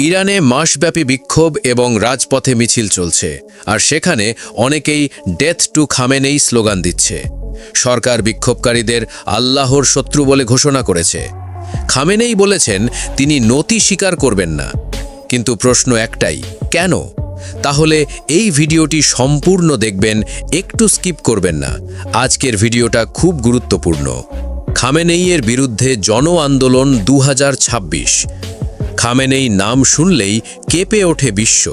ইরানে মাসব্যাপী বিক্ষোভ এবং রাজপথে মিছিল চলছে, আর সেখানে অনেকেই ডেথ টু খামেনেই স্লোগান দিচ্ছে। সরকার বিক্ষোভকারীদের আল্লাহর শত্রু বলে ঘোষণা করেছে। খামেনেই বলেছেন তিনি নতি স্বীকার করবেন না। কিন্তু প্রশ্ন একটাই, কেন? তাহলে এই ভিডিওটি সম্পূর্ণ দেখবেন, একটু স্কিপ করবেন না। আজকের ভিডিওটা খুব গুরুত্বপূর্ণ। খামেনেইয়ের বিরুদ্ধে জন আন্দোলন 2026। খামেনেই নাম শুনলেই কেঁপে ওঠে বিশ্ব,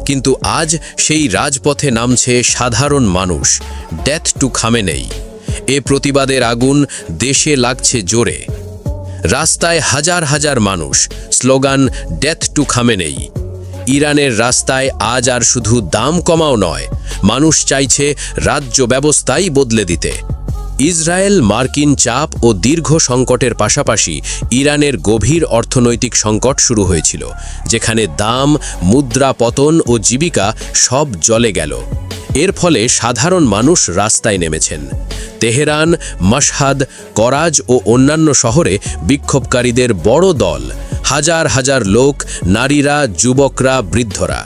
কিন্তু আজ সেই রাজপথে নামছে সাধারণ মানুষ। ডেথ টু খামেনেই এ প্রতিবাদের আগুন দেশে লাগছে জোরে। রাস্তায় হাজার হাজার মানুষ, স্লোগান ডেথ টু খামেনেই। ইরানের রাস্তায় আজ আর শুধু দাম কমাও নয়, মানুষ চাইছে রাজ্য ব্যবস্থাই বদলে দিতে। ইসরায়েল মার্কিন চাপ ও দীর্ঘ সংকটের পাশাপাশি ইরানের গভীর অর্থনৈতিক সংকট শুরু হয়েছিল, যেখানে দাম, মুদ্রা পতন ও জীবিকা সব জ্বলে গেল। এর ফলে সাধারণ মানুষ রাস্তায় নেমেছেন। তেহরান, মাশহাদ, করাজ ও অন্যান্য শহরে বিক্ষোভকারীদের বড় দল, হাজার হাজার লোক, নারীরা, যুবকরা, বৃদ্ধরা।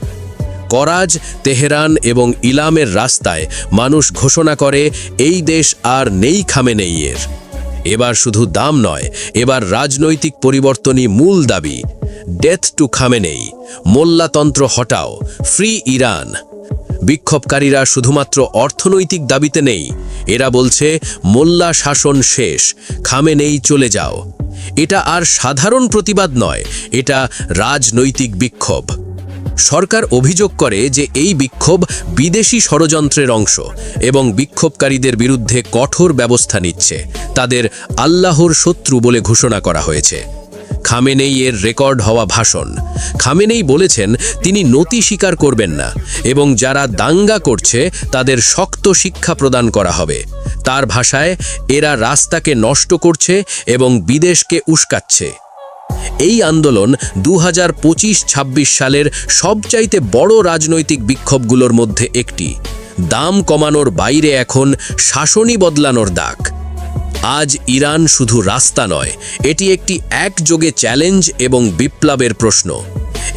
করাজ, তেহরান এবং ইলামের রাস্তায় মানুষ ঘোষণা করে এই দেশ আর নেই খামেনেইয়ের। এবার শুধু দাম নয়, এবার রাজনৈতিক পরিবর্তনই মূল দাবি। ডেথ টু খামেনেই, মোল্লাতন্ত্র হটাও, ফ্রি ইরান। বিক্ষোভকারীরা শুধুমাত্র অর্থনৈতিক দাবিতে নেই, এরা বলছে মোল্লা শাসন শেষ, খামেনেই চলে যাও। এটা আর সাধারণ প্রতিবাদ নয়, এটা রাজনৈতিক বিক্ষোভ। সরকার অভিযোগ করে যে এই বিক্ষোভ বিদেশি ষড়যন্ত্রের অংশ এবং বিক্ষোভকারীদের বিরুদ্ধে কঠোর ব্যবস্থা নিচ্ছে। তাদের আল্লাহর শত্রু বলে ঘোষণা করা হয়েছে। খামেনেইয়ের রেকর্ড হওয়া ভাষণ। খামেনেই বলেছেন তিনি নতি স্বীকার করবেন না এবং যারা দাঙ্গা করছে তাদের শক্ত শিক্ষা প্রদান করা হবে। তার ভাষায়, এরা রাস্তাকে নষ্ট করছে এবং বিদেশকে উস্কাচ্ছে। এই আন্দোলন 2025-26 সালের সবচাইতে বড় রাজনৈতিক বিক্ষোভগুলোর মধ্যে একটি। দাম কমানোর বাইরে এখন শাসনই বদলানোর ডাক। আজ ইরান শুধু রাস্তা নয়, এটি একটি একযোগে চ্যালেঞ্জ এবং বিপ্লবের প্রশ্ন।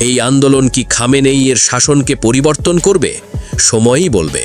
এই আন্দোলন কি খামেনেইয়ের শাসনকে পরিবর্তন করবে? সময়ই বলবে।